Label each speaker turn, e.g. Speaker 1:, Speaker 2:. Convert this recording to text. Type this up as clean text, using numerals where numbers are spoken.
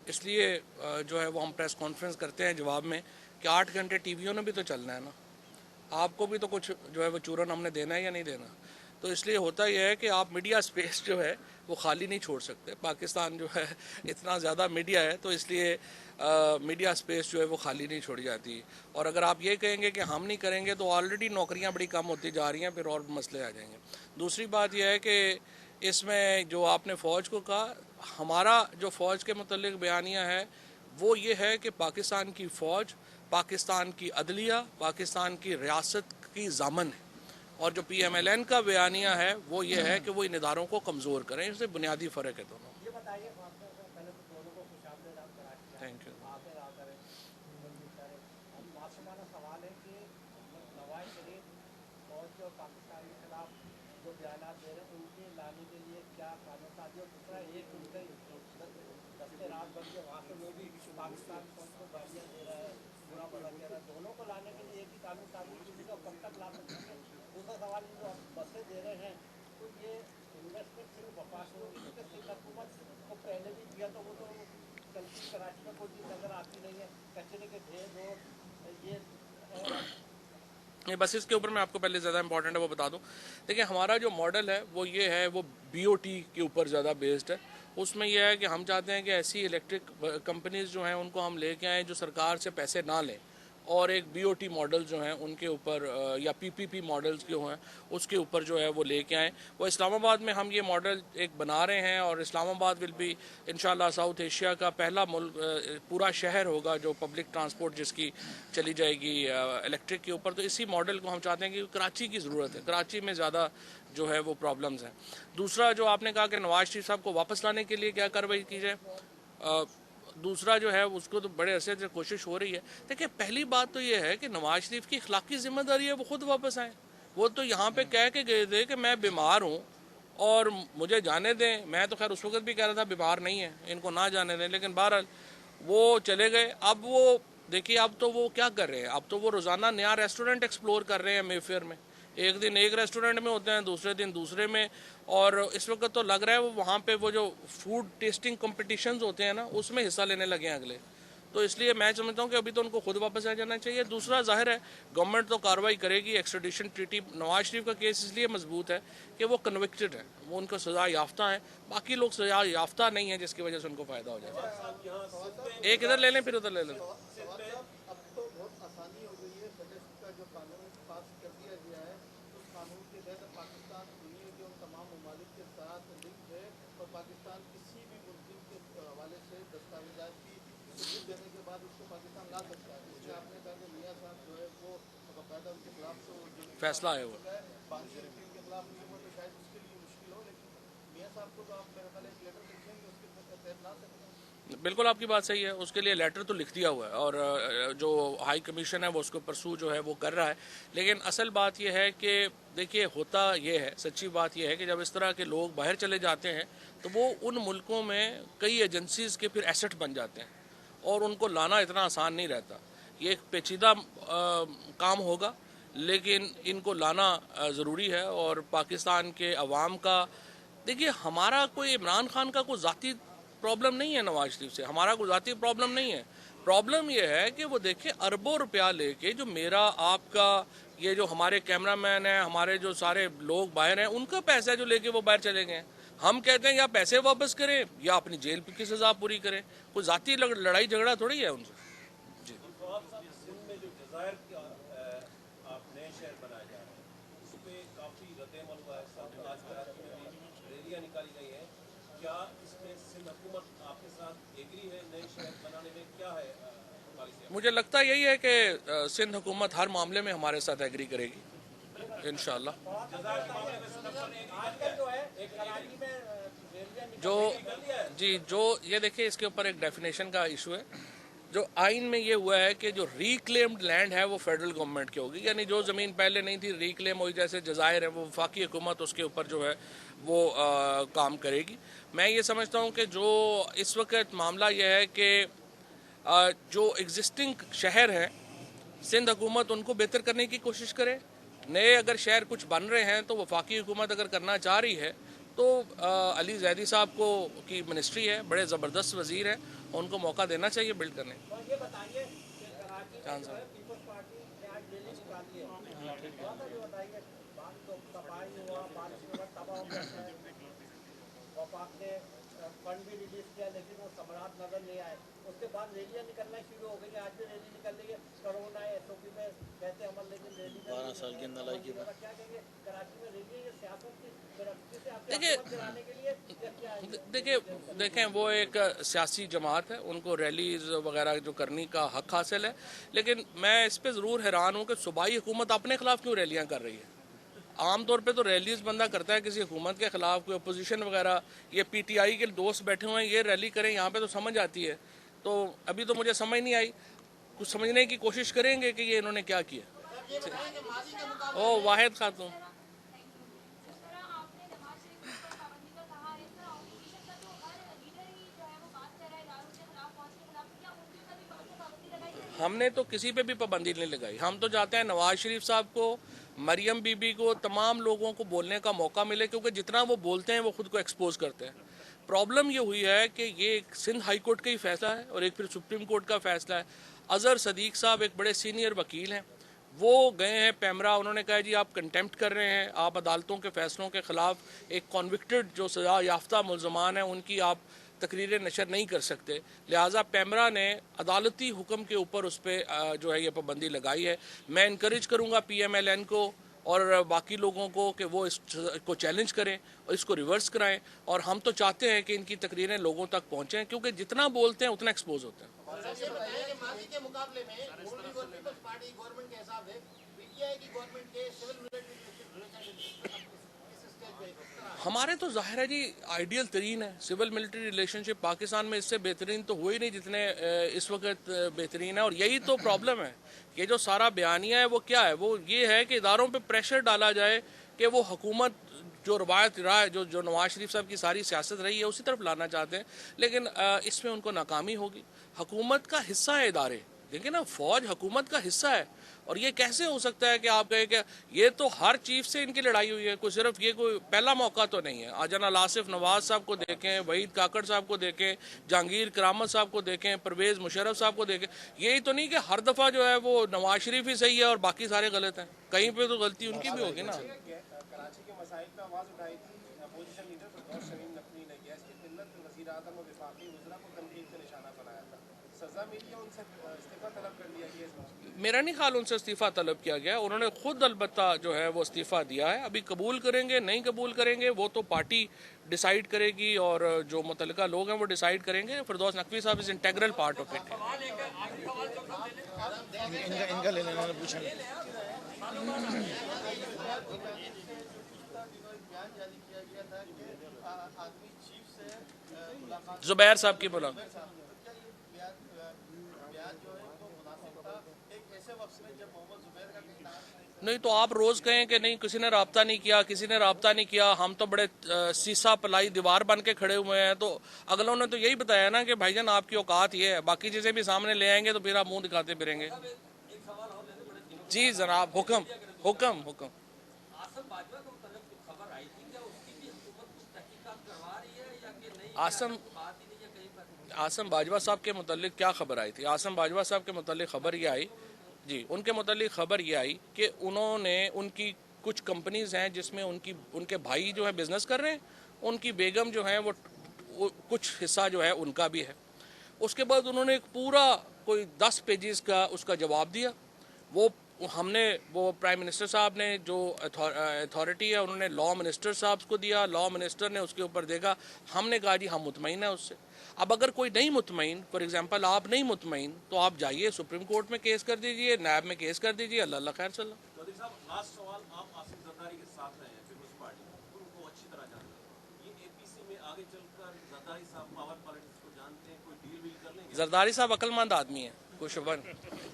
Speaker 1: इसलिए जो है वो हम प्रेस कॉन्फ्रेंस करते हैं जवाब में कि 8 घंटे टीवियों ने भी तो चलना है ना, आपको भी तो कुछ जो है वो चूरन हमने देना है या नहीं देना। तो इसलिए होता यह है कि आप मीडिया स्पेस जो है वो खाली नहीं छोड़ सकते। पाकिस्तान जो है इतना ज़्यादा मीडिया है, तो इसलिए मीडिया स्पेस जो है वो खाली नहीं छोड़ी जाती। और अगर आप ये कहेंगे कि हम नहीं करेंगे तो ऑलरेडी नौकरियां बड़ी कम होती जा रही हैं, फिर और मसले आ जाएंगे। दूसरी बात यह है कि इसमें जो आपने फ़ौज को कहा, हमारा जो फ़ौज के मुतल्लिक बयानिया है वो ये है कि पाकिस्तान की फ़ौज पाकिस्तान की अदलिया, पाकिस्तान की रियासत की जामन है। और जो PMLN का बयानिया है वो ये है कि वो इन इदारों को कमज़ोर करें। इससे बुनियादी फ़र्क है दोनों। Thank you. नहीं, बस इसके ऊपर मैं आपको पहले ज़्यादा इंपॉर्टेंट है वो बता दूं। देखिए, हमारा जो मॉडल है वो ये है, वो BOT के ऊपर ज़्यादा बेस्ड है। उसमें यह है कि हम चाहते हैं कि ऐसी इलेक्ट्रिक कंपनीज जो हैं उनको हम लेके आएँ जो सरकार से पैसे ना लें, और एक BOT मॉडल जो हैं उनके ऊपर या PPP मॉडल्स जो हैं उसके ऊपर जो है वो लेके आएँ। वो इस्लामाबाद में हम ये मॉडल एक बना रहे हैं, और इस्लामाबाद विल बी इंशाल्लाह साउथ एशिया का पहला मुल्क, पूरा शहर होगा जो पब्लिक ट्रांसपोर्ट जिसकी चली जाएगी इलेक्ट्रिक के ऊपर। तो इसी मॉडल को हम चाहते हैं कि कराची की ज़रूरत है, कराची में ज़्यादा जो है वो प्रॉब्लम्स हैं। दूसरा जो आपने कहा कि नवाज शरीफ साहब को वापस लाने के लिए क्या कार्रवाई की जाए, दूसरा जो है उसको तो बड़े अरसे से कोशिश हो रही है। देखिए, पहली बात तो ये है कि नवाज शरीफ की अखलाकी जिम्मेदारी है वो खुद वापस आए। वो तो यहाँ पे कह के गए थे कि मैं बीमार हूँ और मुझे जाने दें। मैं तो खैर उस वक्त भी कह रहा था बीमार नहीं है, इनको ना जाने दें, लेकिन बहरहाल वो चले गए। अब वो देखिए, अब तो वो क्या कर रहे हैं, अब तो वो रोज़ाना नया रेस्टोरेंट एक्सप्लोर कर रहे हैं मेफेयर में। एक दिन एक रेस्टोरेंट में होते हैं, दूसरे दिन दूसरे में। और इस वक्त तो लग रहा है वो वहाँ पे वो जो फूड टेस्टिंग कॉम्पिटिशन्स होते हैं ना, उसमें हिस्सा लेने लगे हैं अगले। तो इसलिए मैं समझता हूँ कि अभी तो उनको खुद वापस आ जाना चाहिए। दूसरा, जाहिर है गवर्नमेंट तो कार्रवाई करेगी। एक्स्ट्रेडिशन ट्रीटी, नवाज शरीफ का केस इसलिए मजबूत है कि वो कन्विक्टेड है, वो उनको सजा याफ्ता है। बाकी लोग सजा याफ्ता नहीं है, जिसकी वजह से उनको फ़ायदा हो जाए। एक इधर ले लें, फिर उधर ले लें। फैसला आया हुआ। बिल्कुल आपकी बात सही है, उसके लिए लेटर तो लिख दिया हुआ है, और जो हाई कमीशन है वो उसको परसू जो है वो कर रहा है। लेकिन असल बात यह है कि देखिए, होता यह है, सच्ची बात यह है कि जब इस तरह के लोग बाहर चले जाते हैं तो वो उन मुल्कों में कई एजेंसीज़ के फिर एसेट बन जाते हैं, और उनको लाना इतना आसान नहीं रहता। ये एक पेचीदा काम होगा, लेकिन इनको लाना ज़रूरी है। और पाकिस्तान के अवाम का, देखिए, हमारा कोई इमरान खान का कोई ज़ाती प्रॉब्लम नहीं है नवाज शरीफ से, हमारा कोई ज़ाती प्रॉब्लम नहीं है। प्रॉब्लम यह है कि वो देखिए, अरबों रुपया लेके जो मेरा आपका, ये जो हमारे कैमरामैन हैं, हमारे जो सारे लोग बाहर हैं, उनका पैसा जो लेके वो बाहर चले गए हैं। हम कहते हैं या पैसे वापस करें या अपनी जेल की सजा पूरी करें। कोई ज़ाती लड़ाई झगड़ा थोड़ी है उनसे। मुझे लगता यही है कि सिंध हुकूमत हर मामले में हमारे साथ एग्री करेगी इंशाल्लाह। जो जो ये देखिए, इसके ऊपर एक डेफिनेशन का इशू है। जो आइन में ये हुआ है कि जो रिक्लेम्ड लैंड है वो फेडरल गवर्नमेंट की होगी, यानी जो ज़मीन पहले नहीं थी रिक्लेम हुई, जैसे जज़ायर है, वो वफाकी हुकूमत उसके ऊपर जो है वो काम करेगी। मैं ये समझता हूँ कि जो इस वक्त मामला यह है कि जो एग्जिस्टिंग शहर हैं, सिंध हुकूमत उनको बेहतर करने की कोशिश करे। नए अगर शहर कुछ बन रहे हैं तो वफाकी हुकूमत अगर करना चाह रही है तो अली जैदी साहब को की मिनिस्ट्री है, बड़े ज़बरदस्त वज़ीर हैं, उनको मौका देना चाहिए बिल्ड करने का।
Speaker 2: ये बताइए कि कराची में जो है पीपल्स पार्टी ने आज रैली निकाली है, थोड़ा सा जो बताइए, बाद तो सफाई हुआ, बारिश के बाद तबाह हो गया है, वफाक ने फंड भी रिलीज किया लेकिन वो सम्राट नजर नहीं आए। उसके बाद रैलियां निकलना शुरू हो गई, आज भी रैली निकल रही है, कोरोना एसओपी में कहते अमल, लेकिन रैली
Speaker 3: 12 साल के अंदर लाई की बात।
Speaker 2: क्या कहेंगे कराची में रैली ये सियासत की तरक्की से आपके
Speaker 1: देखिए
Speaker 2: हुकूमत गिराने के लिए या क्या है?
Speaker 1: देखें वो एक सियासी जमात है, उनको रैलीज वगैरह जो करने का हक हासिल है, लेकिन मैं इस पे ज़रूर हैरान हूँ कि सूबाई हुकूमत अपने खिलाफ क्यों रैलियाँ कर रही है। आमतौर पे तो रैलीज बंदा करता है किसी हुकूमत के खिलाफ, कोई अपोजिशन वगैरह, ये पीटीआई के दोस्त बैठे हुए हैं, ये रैली करें यहाँ पे तो समझ आती है। तो अभी तो मुझे समझ नहीं आई, कुछ समझने की कोशिश करेंगे कि ये इन्होंने क्या किया। ओ वाहिद खातून, हमने तो किसी पे भी पाबंदी नहीं लगाई। हम तो चाहते हैं नवाज शरीफ साहब को, मरियम बीबी को, तमाम लोगों को बोलने का मौका मिले, क्योंकि जितना वो बोलते हैं वो खुद को एक्सपोज करते हैं। प्रॉब्लम ये हुई है कि ये एक सिंध हाई कोर्ट का ही फैसला है और एक फिर सुप्रीम कोर्ट का फैसला है। अजहर सदीक साहब एक बड़े सीनियर वकील हैं, वो गए हैं पैमरा, उन्होंने कहा जी आप कंटेम्प्ट कर रहे हैं, आप अदालतों के फैसलों के खिलाफ एक कॉन्विक्टेड जो सजा याफ्ता मुलजमान है उनकी आप तकरीरें नशर नहीं कर सकते। लिहाजा पैमरा ने अदालती हुक्म के ऊपर उस पर जो है ये पाबंदी लगाई है। मैं इनक्रेज करूँगा PMLN को और बाकी लोगों को कि वो इसको चैलेंज करें और इसको रिवर्स कराएं, और हम तो चाहते हैं कि इनकी तकरीरें लोगों तक पहुँचें, क्योंकि जितना बोलते हैं उतना एक्सपोज होते हैं।
Speaker 2: के मुकाबले में पीपल्स पार्टी गवर्नमेंट के हिसाब से पीटीआई की गवर्नमेंट के सिविल मिलिट्री
Speaker 1: हमारे तो जाहिर है जी आइडियल तरीन है सिविल मिलिट्री रिलेशनशिप। पाकिस्तान में इससे बेहतरीन तो हुए ही नहीं जितने इस वक्त बेहतरीन है, और यही तो प्रॉब्लम है। ये जो सारा बयानिया है वो क्या है, वो ये है कि इदारों पे प्रेशर डाला जाए कि वो हुकूमत जो रवायत रहा है, जो नवाज शरीफ साहब की सारी सियासत रही है उसी तरफ लाना चाहते हैं, लेकिन इसमें उनको नाकामी होगी। हुकूमत का हिस्सा है इदारे, देखिए ना, फौज हुकूमत का हिस्सा है, और ये कैसे हो सकता है कि आप कहें कि ये तो हर चीफ से इनकी लड़ाई हुई है, कोई सिर्फ ये कोई पहला मौका तो नहीं है। आज जनरल आसिफ नवाज साहब को देखें, वहीद काकड़ साहब को देखें, जहांगीर करामत साहब को देखें, परवेज मुशर्रफ साहब को देखें, यही तो नहीं कि हर दफ़ा जो है वो नवाज शरीफ ही सही है और बाकी सारे गलत हैं, कहीं पर तो गलती उनकी भी होगी ना।
Speaker 2: कराची के मसाइल पर आवाज उठाई थी अपोजिशन लीडर फिरदौस शमीम नकवी ने, गैस की किल्लत वज़ीर आज़म और वफाकी वज़रा को तनकीद का निशाना बनाया था। सजा मिली है, उनसे इस्तीफा तलब कर लिया गया।
Speaker 1: मेरा नहीं ख्याल उनसे इस्तीफ़ा तलब किया गया, उन्होंने खुद अलबत्ता जो है वो इस्तीफ़ा दिया है। अभी कबूल करेंगे नहीं कबूल करेंगे वो तो पार्टी डिसाइड करेगी, और जो मुतल्लिका लोग हैं वो डिसाइड करेंगे। फिरदौस नकवी साहब is integral part of it.
Speaker 3: इनका ले लेना पूछा।
Speaker 1: जुबैर साहब की बोला नहीं, तो आप रोज कहें कि नहीं किसी ने राब्ता नहीं किया, किसी ने राब्ता नहीं किया, हम तो बड़े सीसा पलाई दीवार बन के खड़े हुए हैं, तो अगलों ने तो यही बताया ना कि भाईजान आपकी औकात ये है, बाकी चीजें भी सामने ले आएंगे तो फिर आप मुंह दिखाते फिरेंगे। जी जनाब, हुक्म हुक्म हुक्म। आसम बाजवा साहब के मुतल्लिक क्या खबर आई थी? आसम बाजवा साहब के मुतल्लिक खबर ये आई जी, उनके मुतल्लिक खबर ये आई कि उन्होंने, उनकी कुछ कंपनीज हैं जिसमें उनके भाई जो है बिजनेस कर रहे हैं, उनकी बेगम जो है वो कुछ हिस्सा जो है उनका भी है। उसके बाद उन्होंने एक पूरा कोई 10 पेजेस का उसका जवाब दिया। वो प्राइम मिनिस्टर साहब ने जो अथॉरिटी है उन्होंने लॉ मिनिस्टर साहब को दिया, लॉ मिनिस्टर ने उसके ऊपर देखा। हमने कहा जी हम मुतमईन है उससे। अब अगर कोई नहीं मुतमईन, फॉर एग्जांपल आप नहीं मुतमईन, तो आप जाइए सुप्रीम कोर्ट में केस कर दीजिए, नायब में केस कर दीजिए, अल्लाह अल्लाह खैर सल्ला। जरदारी साहब अक्लमंद आदमी है, कोई शुबा नहीं।